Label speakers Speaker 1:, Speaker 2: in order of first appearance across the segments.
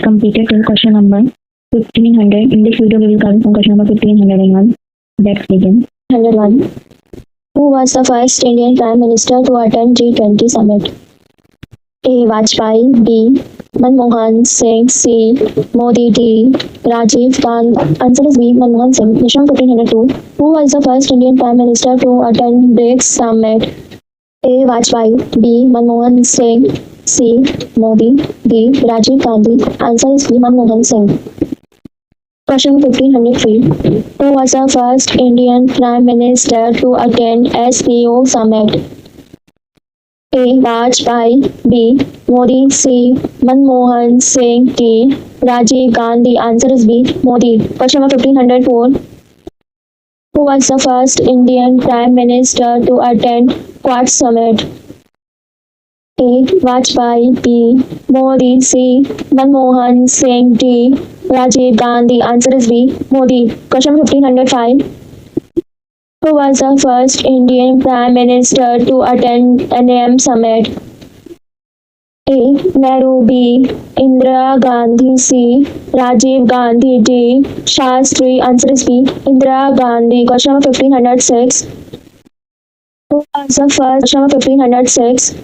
Speaker 1: completed till question number 1500. In this video, we will cover from question number 1501. Let's begin. 101. Who was the first Indian Prime Minister to attend G20 summit? A. Vajpayee. B. Manmohan Singh. C. Modi. D. Rajiv Gandhi. Answer is B. Manmohan Singh. Question 1502. Who was the first Indian Prime Minister to attend BRICS summit? A. Vajpayee. B. Manmohan Singh. C. Modi. D. Rajiv Gandhi. Answer is B. Manmohan Singh. Question 1503. Who was the first Indian Prime Minister to attend SCO summit? A. Vajpayee. B. Modi. C. Manmohan Singh. D. Rajiv Gandhi. Answer is B. Modi. Question number 1504. Who was the first Indian Prime Minister to attend Quad summit? A. Vajpayee. B. Modi. C. Manmohan Singh. D. Rajiv Gandhi. Answer is B. Modi. Question 1505. Who was the first Indian Prime Minister to attend NAM summit? A. Nehru. B. Indira Gandhi. C. Rajiv Gandhi. D. Shastri. Answer is B. Indira Gandhi. Question number 1506. Who was the first? Question number 1506.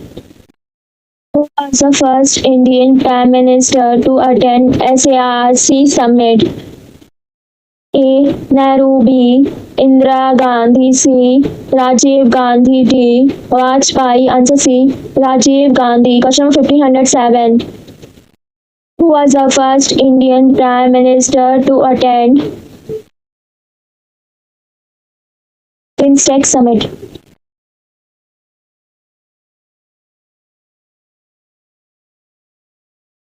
Speaker 1: Who was the first Indian Prime Minister to attend SARC summit? A. Nehru. B. Indira Gandhi. C. Rajiv Gandhi. D. Vajpayee. Answer C. Rajiv Gandhi. Question number 1507. Who was the first Indian Prime Minister to attend BIMSTEC summit?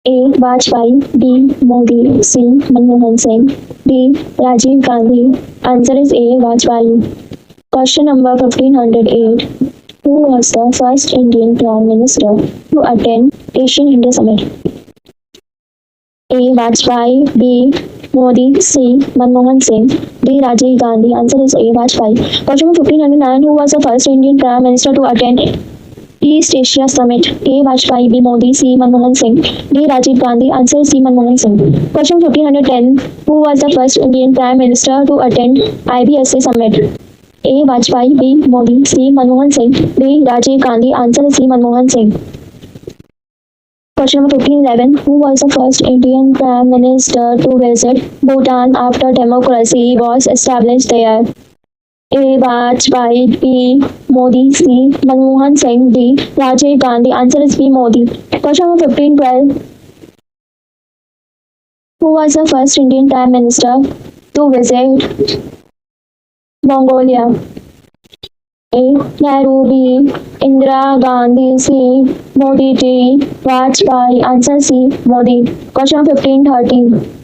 Speaker 1: A. Vajpayee. B. Modi. C. Manmohan Singh. D. Rajiv Gandhi. Answer is A. Vajpayee. Question number 1508. Who was the first Indian Prime Minister to attend Asian India Summit? A. Vajpayee. B. Modi. C. Manmohan Singh. D. Rajiv Gandhi. Answer is A. Vajpayee. Question number 1509. Who was the first Indian Prime Minister to attend East Asia Summit? A. Vajpayee. B. Modi. C. Manmohan Singh. D. Rajiv Gandhi. Answer is C. Manmohan Singh. Question 1510. Who was the first Indian Prime Minister to attend IBSA Summit? A. Vajpayee. B. Modi. C. Manmohan Singh. D. Rajiv Gandhi. Answer is C. Manmohan Singh. Question number 1511. Who was the first Indian Prime Minister to visit Bhutan after democracy was established there? A. Vajpayee. B. Modi. C. Manmohan Singh. D. Rajiv Gandhi. Answer is B. Modi. Question number 1512. Who was the first Indian Prime Minister to visit Mongolia? A. Nehru. B. Indira Gandhi. C. Modi. D. Vajpayee. Answer C. Modi. Question 1513.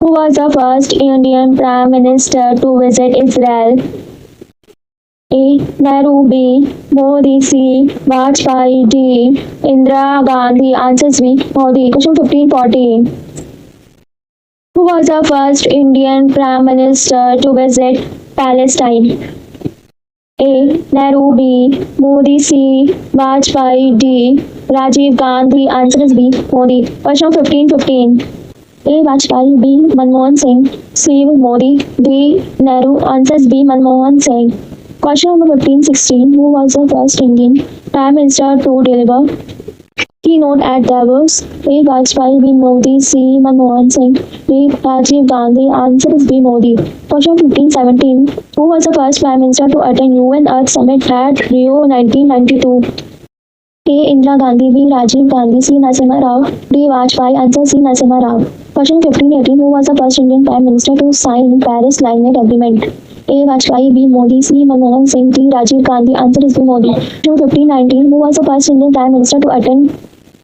Speaker 1: Who was the first Indian Prime Minister to visit Israel? A. Nehru. B. Modi. C. Vajpayee. D. Indira Gandhi. Answer B. Modi. Question 1514. Who was the first Indian Prime Minister to visit Palestine? A. Nehru. B. Modi. C. Vajpayee. D. Rajiv Gandhi. Answer is B. Modi. Question 1515. A. Vajpayee. B. Manmohan Singh. C. Modi. D. Nehru. Answer is B. Manmohan Singh. Question number 1516. Who was the first Indian Prime Minister to deliver keynote at Davos? A. Vajpayee. B. Modi. C. Manmohan Singh. D. Rajiv Gandhi. Answer is B. Modi. Question 1517. Who was the first Prime Minister to attend UN Earth Summit at Rio 1992? A. Indira Gandhi. B. Rajiv Gandhi. C. Narasimha Rao. D. Vajpayee. Answer C. Narasimha Rao. Question 1518. Who was the first Indian Prime Minister to sign Paris Climate Agreement? A. Vajpayee. B. Modi. C. Manmohan Singh. D. Rajiv Gandhi. Answer is B. Modi. Question 1519. Who was the first Indian Prime Minister to attend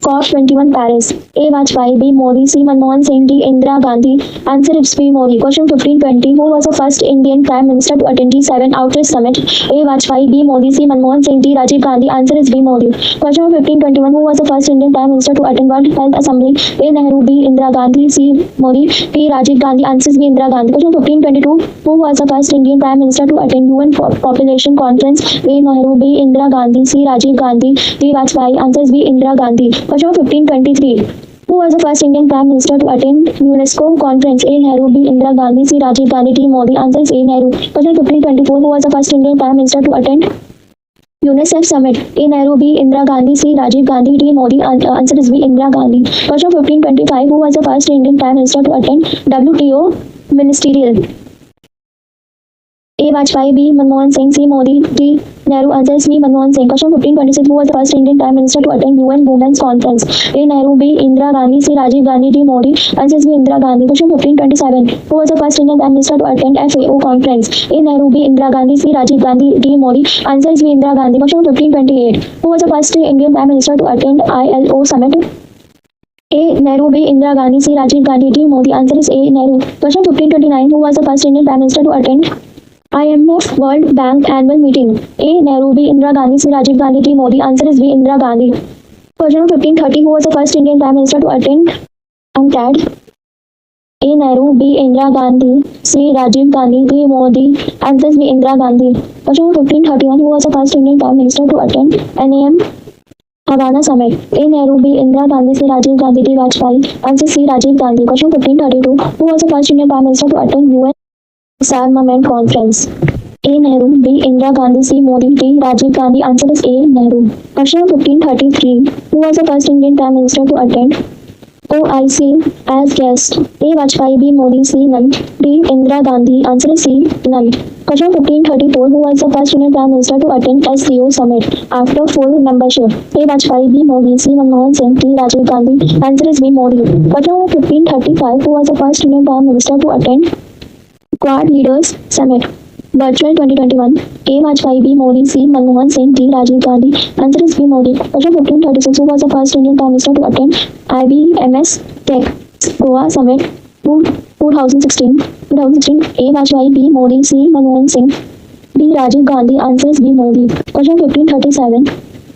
Speaker 1: COP21 Paris? A. Vajpayee. B. Modi. C. Manmohan Singh. D. Indira Gandhi. Answer is B. Modi. Question 1520. Who was the first Indian Prime Minister to attend G7 Outreach Summit? A. Vajpayee. B. Modi. C. Manmohan Singh. D. Rajiv Gandhi. Answer is B. Modi. Question 1521. Who was the first Indian Prime Minister to attend World Health Assembly? A. Nehru. B. Indira Gandhi. C. Modi. D. Rajiv Gandhi. Answer is B. Indira Gandhi. Question 1522. Who was the first Indian Prime Minister to attend UN Population Conference? A. Nehru. B. Indira Gandhi. C. Rajiv Gandhi. D. Vajpayee. Answer is B. Indira Gandhi. Question 1523. Who was the first Indian Prime Minister to attend UNESCO conference? A. Nehru, B. Indira Gandhi, C. Rajiv Gandhi, D. Modi. Answer is A. Nehru. Question 1524. Who was the first Indian Prime Minister to attend UNICEF Summit? A. Nehru, B. Indira Gandhi, C. Rajiv Gandhi, D. Modi. Answer is B. Indira Gandhi. Question 1525. Who was the first Indian Prime Minister to attend WTO Ministerial? A. Vajpayee, B. Manmohan Singh, C. Modi, D. Nehru. Answer is B. Manmohan Singh. Question 1526. Who was the first Indian Prime Minister to attend UN Women's Conference? A. Nehru, B. Indira Gandhi, C. Rajiv Gandhi, D. Modi. Answer is B. Indira Gandhi. Question 1527. Who was the first Indian Prime Minister to attend FAO conference? A. Nehru, B. Indira Gandhi, C. Rajiv Gandhi, D. Modi. Answer is B. Indira Gandhi. Question 1528. Who was the first Indian Prime Minister to attend ILO summit? A. Nehru, B. Indira Gandhi, C. Rajiv Gandhi, D. Modi. Answer is A. Nehru. Question 1529. Who was the first Indian Prime Minister to attend IMF World Bank annual meeting? A. Nehru, B. Indira Gandhi, C. Rajiv Gandhi, D. Modi. Answer is B. Indira Gandhi. Question 1530. Who was the first Indian Prime Minister to attend UNCTAD? A. Nehru, B. Indira Gandhi, C. Rajiv Gandhi, D. Modi. Answer is B. Indira Gandhi. Question 1531. Who was the first Indian Prime Minister to attend NAM Havana Summit? A. Nehru, B. Indira Gandhi, C. Rajiv Gandhi, D. Vajpayee. Answer C. Rajiv Gandhi. Question 1532. Who was the first Indian Prime Minister to attend UN Disarmament Conference? A. Nehru, B. Indira Gandhi, C. Modi, D. Rajiv Gandhi. Answer is A. Nehru. Question 1533. Who was the first Indian Prime Minister to attend OIC as guest? A. Vajpayee, B. Modi, C. None, D. Indira Gandhi. Answer is C. None. Question 1534. Who was the first Indian Prime Minister to attend SCO summit after full membership? A. Vajpayee, B. Modi, C. Manmohan Singh, D. Rajiv Gandhi. Answer is B. Modi. Question 1535. Who was the first Indian Prime Minister to attend Quad Leaders Summit Virtual 2021? A. Vajpayee, B. Modi, C. Manmohan Singh, D. Rajiv Gandhi. Answer is B. Modi. Question 1536. Who was the first Indian Prime Minister to attend IBMS Tech Goa Summit 2016? A. Vajpayee, B. Modi, C. Manmohan Singh, D. Rajiv Gandhi. Answer is B. Modi. Question 1537.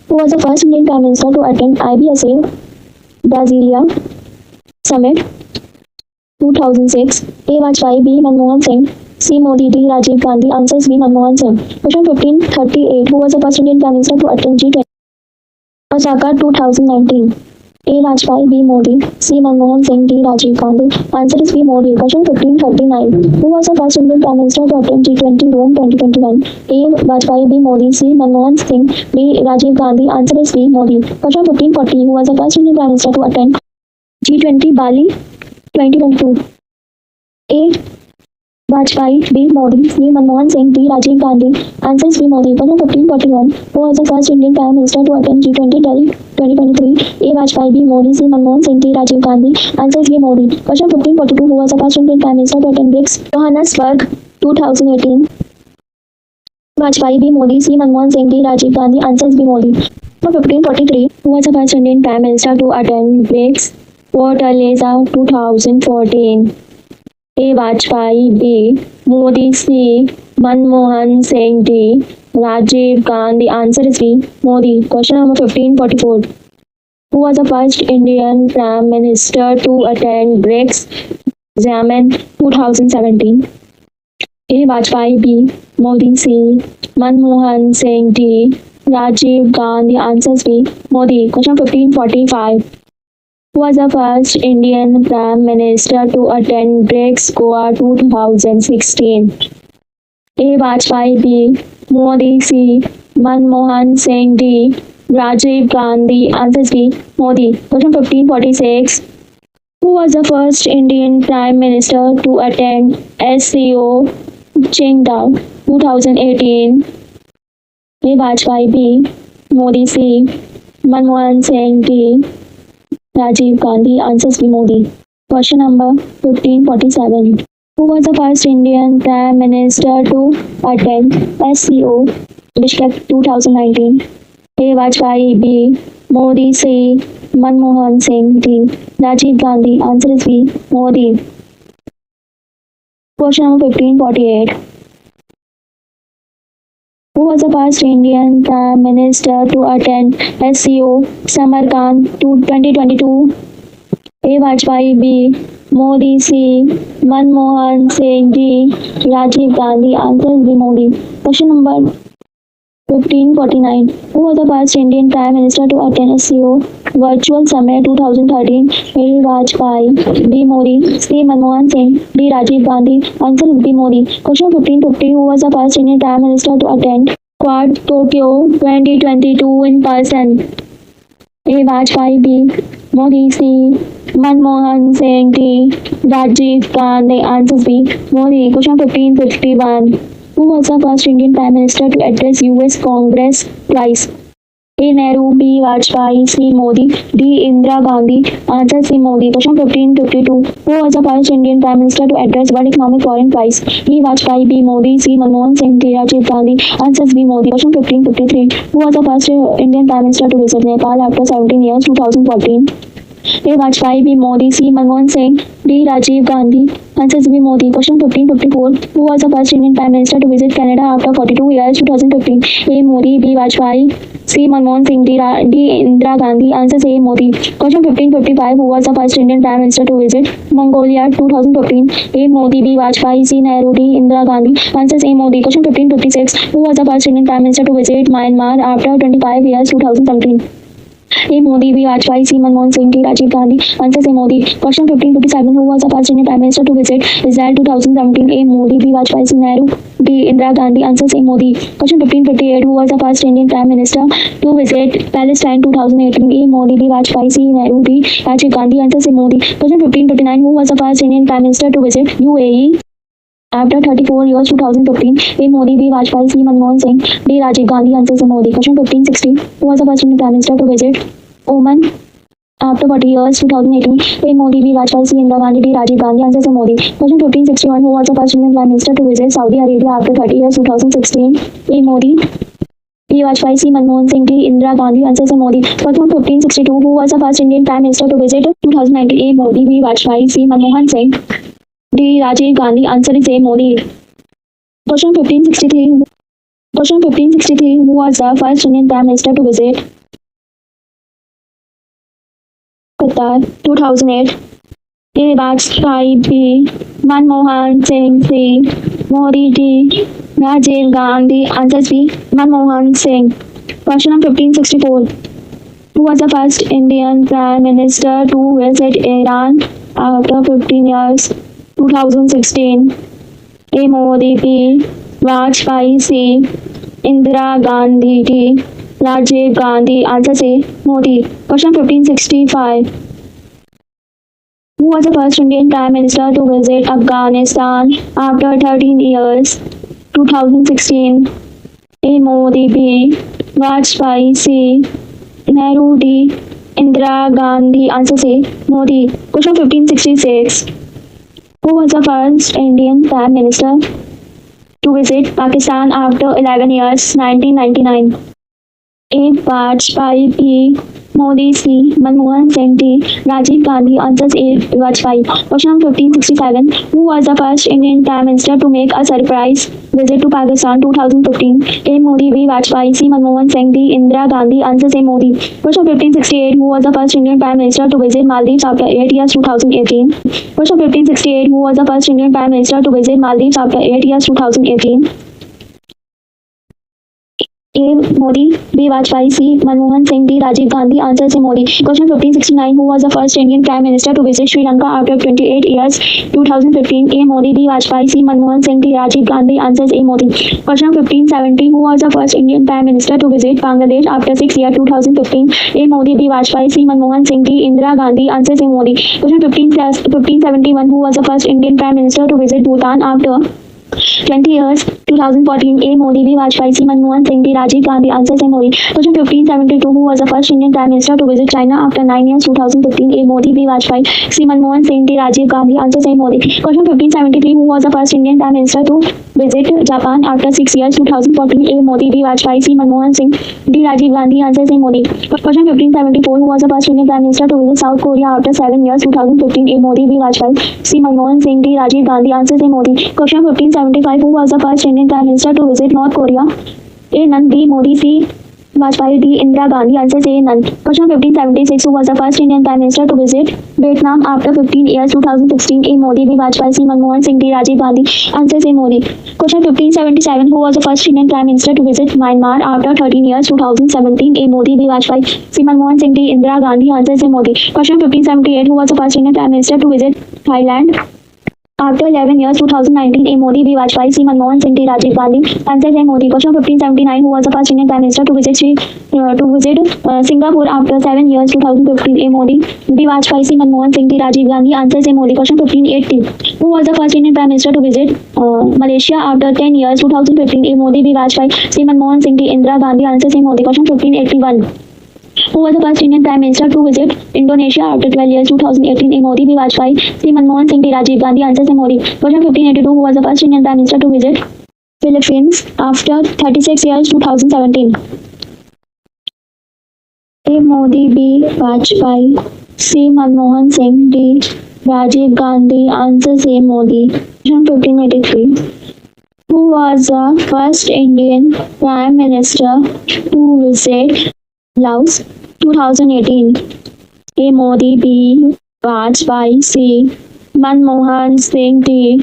Speaker 1: Who was the first Indian Prime Minister to attend IBSA Brasilia Summit 2006? A. Vajpayee, B. Manmohan Singh, C. Modi, D. Rajiv Gandhi. Answer is B. Manmohan Singh. Question 1538. Who was the first Indian Prime Minister to attend G20 Osaka 2019? A. Vajpayee, B. Modi, C. Manmohan Singh, D. Rajiv Gandhi. Answer is B. Modi. Question 1539. Who was the first Indian Prime Minister to attend G20 Rome 2021? A. Vajpayee, B. Modi, C. Manmohan Singh, D. Rajiv Gandhi. Answer is B. Modi. Question 1540. Who was the first Indian Prime Minister to attend G20 Bali 2022? A. Vajpayee, B. Modi, C. Manmohan Singh, D. Rajiv Gandhi. Answer is B. Modi. Question 1541. Who was the first Indian Prime Minister to attend G20 Delhi 2023? A. Vajpayee, B. Modi, C. Manmohan Singh, D. Rajiv Gandhi. Answer is B. Modi. Question 1542. Who was the first Indian Prime Minister to attend BRICS Johannesburg 2018? Vajpayee, B. Modi, C. Manmohan Singh, D. Rajiv Gandhi. Answer is B. Modi. Question 1543. Who was the first Indian Prime Minister to attend BRICS Fortaleza 2014? A. Vajpayee, B. Modi, C. Manmohan Singh, D. Rajiv Gandhi. Answer is B. Modi. Question number 1544. Who was the first Indian Prime Minister to attend BRICS Xiamen 2017? A. Vajpayee, B. Modi, C. Manmohan Singh, D. Rajiv Gandhi. Answer is B. Modi. Question 1545. Who was the first Indian Prime Minister to attend BRICS Goa 2016? A. Vajpayee, B. Modi, C. Manmohan Singh, D. Rajiv Gandhi. Answer is B. Modi. Question 1546. Who was the first Indian Prime Minister to attend SCO Qingdao 2018? A. Vajpayee, B. Modi, C. Manmohan Singh, D. Rajiv Gandhi. Answer is B. Modi. Question number 1547. Who was the first Indian Prime Minister to attend SCO Bishkek 2019? A. Vajpayee, B. Modi, C. Manmohan Singh, D. Rajiv Gandhi. Answer is B. Modi. Question number 1548. Who was the first Indian Prime Minister to attend SCO Samarkand 2022? A. Vajpayee, B. Modi, C. Manmohan Singh, D. Rajiv Gandhi. Answer is B. Modi. Question number 1549. Who was the first Indian Prime Minister to attend a CO Virtual Summit 2013? A. Vajpayee, B. Modi, C. Manmohan Singh, D. Rajiv Gandhi. Answer is B. Modi. Question 1550. Who was the first Indian Prime Minister to attend Quad Tokyo 2022 in person? A. Vajpayee, B. Modi, C. Manmohan Singh, D. Rajiv Gandhi. Answer is B. Modi. Question 1551. Who was the first Indian Prime Minister to address US Congress twice? A. Nehru, B. Vajpayee, C. Modi, D. Indira Gandhi. Answer C. Modi. Question 1552. Who was the first Indian Prime Minister to address World Economic Forum twice? A. Vajpayee, B. Modi, C. Manmohan Singh, D. Rajiv Gandhi. Answer B. Modi. Question 1553. Who was the first Indian Prime Minister to visit Nepal after 17 years? 2014. A. Vajpayee, B. Modi, C. Manmohan Singh, D. Rajiv Gandhi. Answer B. Modi. Question 1554. Who was the first Indian Prime Minister to visit Canada after 42 years? 2015. A. Modi, B. Vajpayee, C. Manmohan Singh, D. Indira Gandhi. Answer A. Modi. Question 1555. Who was the first Indian Prime Minister to visit Mongolia? 2015. A. Modi, B. Vajpayee, C. Nehru, D. Indira Gandhi. Answer A. Modi. Question 1556. Who was the first Indian Prime Minister to visit Myanmar after 25 years? 2017. A. Modi, B. Vajpayee, C. Manmohan Singh, D. Rajiv Gandhi. Answer A. Modi. Question 1557. Who was the first Indian Prime Minister to visit Israel 2017? A. Modi, B. Vajpayee, C. Nehru, D. Indira Gandhi. Answer A. Modi. Question 1558. Who was the first Indian Prime Minister to visit Palestine 2018? A. Modi, B. Vajpayee, C. Nehru, D. Rajiv Gandhi. Answer A. Modi. Question 1559. Who was the first Indian Prime Minister to visit UAE after 34 years? 2015. A. Modi, B. Vajpayee, C. Manmohan Singh, D. Rajiv Gandhi. Answer A. Modi. Question 1560. Who was the first Indian Prime Minister to visit Oman after 40 years? 2018. A. Modi, B. Vajpayee, C. Indira Gandhi, D. Rajiv Gandhi. Answer A. Modi. Question 1561. Who was the first Indian Prime Minister to visit Saudi Arabia after 30 years? 2016. A. Modi, B. Vajpayee, C. Manmohan Singh, D. Indira Gandhi. Answer A. Modi. Question 1562. Who was the first Indian Prime Minister to visit 2019? A. Modi, B. Vajpayee, C. Manmohan Singh, D. Rajiv Gandhi. Answer is A. Modi. Question 1563. Question 1563. Who was the first Indian Prime Minister to visit Qatar 2008? A. Vajpayee, B. Manmohan Singh, C. Modi, D. Rajiv Gandhi. Answer B. Manmohan Singh. Question 1564. Who was the first Indian Prime Minister to visit Iran after 15 years? 2016. A. Modi, B. Vajpayee, C. Indira Gandhi, D. Rajiv Gandhi. Answer A. Modi. Question 1565. Who was the first Indian Prime Minister to visit Afghanistan after 13 years? 2016. A. Modi, B. Vajpayee, C. Nehru, D. Indira Gandhi. Answer A. Modi. Question 1566. Who was the first Indian Prime Minister to visit Pakistan after 11 years? 1999. A. Vajpayee, B. Modi, C. Manmohan Singh, D. Rajiv Gandhi. Answers A. Vajpayee. Question 1567. Who was the first Indian Prime Minister to make a surprise visit to Pakistan? 2015. A. Modi, B. Vajpayee, C. Manmohan Singh, D. Indira Gandhi. Answers A. Modi. Question 1568. Who was the first Indian Prime Minister to visit Maldives after 8 years? 2018. Question 1568. Who was the first Indian Prime Minister to visit Maldives after 8 years? 2018. A. Modi, B. Vajpayee, C. Manmohan Singh, D. Rajiv Gandhi. Answers A. Modi. Question 1569. Who was the first Indian Prime Minister to visit Sri Lanka after 28 years? 2015. A. Modi, B. Vajpayee, C. Manmohan Singh, D. Rajiv Gandhi. Answers A. Modi. Question 1570. Who was the first Indian Prime Minister to visit Bangladesh after 6 years? 2015. A. Modi, B. Vajpayee, C. Manmohan Singh, D. Indira Gandhi. Answers A. Modi. Question 1571. Who was the first Indian Prime Minister to visit Bhutan after 20 years? 2014. A. Modi, B. Vajpayee, C. Manmohan Singh, D. Rajiv Gandhi. Answers A. Modi. Question 1572. Who was the first Indian Prime Minister to visit China after 9 years? 2015. A. Modi, B. Vajpayee, C. Manmohan Singh, D. Rajiv Gandhi. Answers A. Modi. Question 1573. Who was the first Indian Prime Minister to visit Japan after 6 years? 2014. A. Modi, B. Vajpayee, C. Manmohan Singh, D. Rajiv Gandhi. Answers A. Modi. Question 1574. Who was the first Indian Prime Minister to visit South Korea after 7 years? 2015. A. Modi, B. Vajpayee, C. Manmohan Singh, D. Rajiv Gandhi. Answers A. Modi. Question 1575. Who was the first Indian Prime Minister to visit North Korea? A. None, B. Modi, C. Vajpayee. D. Indira Gandhi. Answer A. None. Question 1576. Who was the first Indian Prime Minister to visit Vietnam after 15 years? 2016. A. Modi. B. Vajpayee. C. Manmohan Singh. D. Rajiv Gandhi. Answer A. Modi. Question 1577. Who was the first Indian Prime Minister to visit Myanmar after 13 years? 2017. A. Modi. B. Vajpayee. C. Manmohan Singh. D. Indira Gandhi. Answer A. Modi. Question 1578. Who was the first Indian Prime Minister to visit Thailand after 11 years? 2019. A. Modi. B. Vajpayee. C. Manmohan Singh. D. Rajiv Gandhi. Answer A. Modi. Question 1579. Who was the first Indian Prime Minister to visit Singapore after 7 years? 2015. A. Modi. B. Vajpayee. C. Manmohan Singh. D. Rajiv Gandhi. Answer A. Modi. Question 1580. Who was the first Indian Prime Minister to visit Malaysia after 10 years? 2015. A. Modi. B. Vajpayee. C. Manmohan Singh. D. Indira Gandhi. Answer A. Modi. Question 1581. Who was the first Indian Prime Minister to visit Indonesia after 12 years? 2018. A. Modi. B. Vajpayee. C. Manmohan Singh. D. Rajiv Gandhi. Answer A. Modi. Question 1582. Who was the first Indian Prime Minister to visit Philippines after 36 years? 2017. A. Modi. B. Vajpayee. C. Manmohan Singh. D. Rajiv Gandhi. Answer A. Modi. Question 1583. Who was the first Indian Prime Minister to visit Laos 2018? A. Modi. B. Vajpayee. C. Manmohan Singh. D.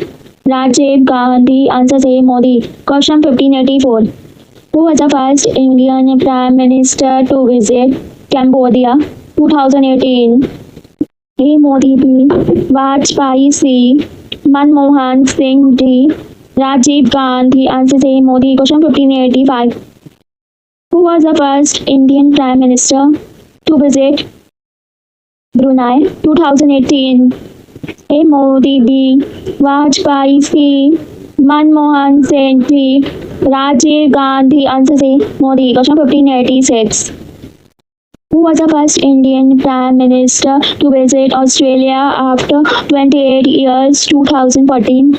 Speaker 1: Rajiv Gandhi. Answer A. Modi. Question 1584. Who was the first Indian Prime Minister to visit Cambodia 2018? A. Modi. B. Vajpayee. C. Manmohan Singh. D. Rajiv Gandhi. Answer A. Modi. Question 1585. Who was the first Indian Prime Minister to visit Brunei 2018? A. Modi. B. Vajpayee. C. Manmohan Singh. D. Rajiv Gandhi. Answer A. Modi. Question 1586. Who was the first Indian Prime Minister to visit Australia after 28 years? 2014.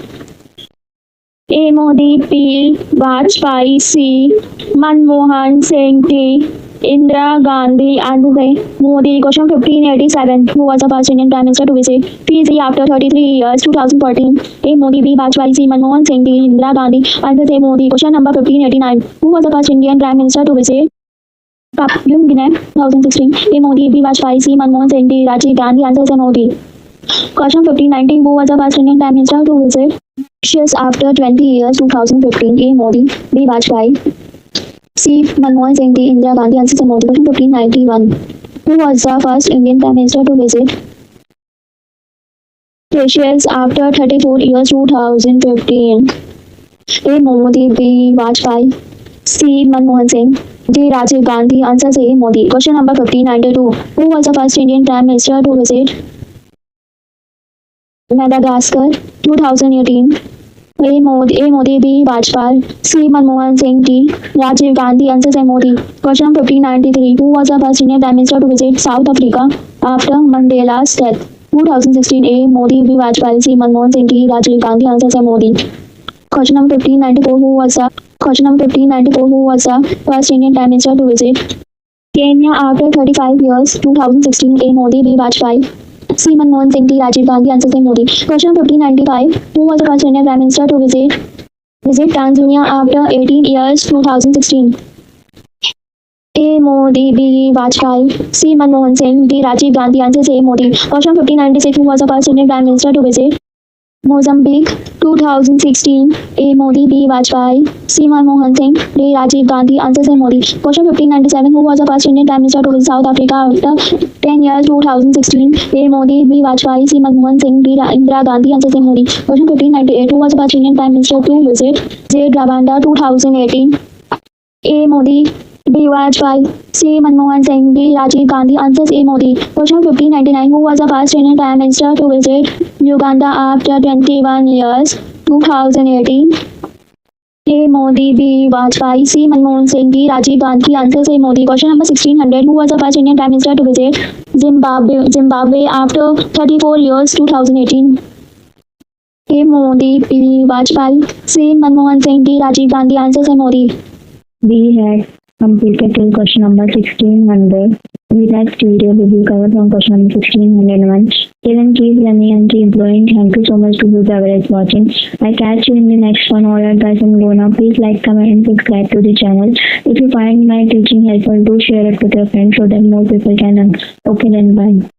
Speaker 1: A. Modi. B. Vajpayee. C. Manmohan Singh. D. Indira Gandhi. Answer A. Modi. Question 1587. Who was the first Indian Prime Minister to visit Fiji after 33 years? 2014. A. Modi. B. Vajpayee. C. Manmohan Singh. D. Indira Gandhi. Answer A. Modi. Question number 1589. Who was the first Indian Prime Minister to visit Papua New Guinea 2016? A. Modi. B. Vajpayee. C. Manmohan Singh. D. Rajiv Gandhi. Answer A. Modi. Question 1590. Who was the first Indian Prime Minister to visit Mauritius after 20 years? 2015. A. Modi. B. Vajpayee. C. Manmohan Singh. D. Indira Gandhi. Answer A. Modi. Question 1591. Who was the first Indian Prime Minister to visit Mauritius after 34 years? 2015. A. Modi. B. Vajpayee. C. Manmohan Singh. D. Rajiv Gandhi. Answer A. Modi. Question number 1592. Who was the first Indian Prime Minister to visit Madagascar 2018? A. Modi. B. Vajpayee. C. Manmohan Singh. D. Rajiv Gandhi. Answer A. Modi. Question 1593. Who was the first Indian Prime Minister to visit South Africa after Mandela's death? 2016. A. Modi. B. Vajpayee. C. Manmohan Singh. D. Rajiv Gandhi. Answer A. Modi. Question number 1594. Who was the first Indian Prime Minister to visit Kenya after 35 years? 2016. A. Modi. B. Vajpayee. C. Manmohan Singh. D. Rajiv Gandhi. Answer A. Modi. Question 1595. Who was the first Indian Prime Minister to visit Tanzania after 18 years? 2016. A. Modi. B. Vajpayee. C. Manmohan Singh. D. Rajiv Gandhi. Answer A. Modi. Question 1596. Who was the first Indian Prime Minister to visit Mozambique 2016? A. Modi. B. Vajpayee. C. Manmohan Singh. D. Rajiv Gandhi. Answer A. Modi. Question 1597. Who was the first Indian Prime Minister to visit South Africa after 10 years? 2016. A. Modi. B. Vajpayee. C. Manmohan Singh. D. Indira Gandhi. Answer A. Modi. Question 1598. Who was the first Indian Prime Minister to visit Rwanda 2018? A. Modi. B. Vajpayee. C. Manmohan Singh. D. Rajiv Gandhi. Answers A. Modi. Question 1599. Who was the first Indian Prime Minister to visit Uganda after 21 years? 2018. A. Modi. B. Vajpayee. C. Manmohan Singh. D. Rajiv Gandhi. Answers A. Modi. Question number 1600. Who was the first Indian Prime Minister to visit Zimbabwe after 34 years? 2018. A. Modi. B. Vajpayee. C. Manmohan Singh. D. Rajiv Gandhi. Answers A. Modi.
Speaker 2: B है
Speaker 1: completed till question number 1600. In the next video, we will cover from question number 1601. Till then, keep learning and keep growing. Thank you so much to whoever is watching. I catch you in the next one. All right, guys, and go now. Please like, comment, and subscribe to the channel. If you find my teaching helpful, do share it with your friends so that more people can learn. Okay, then bye.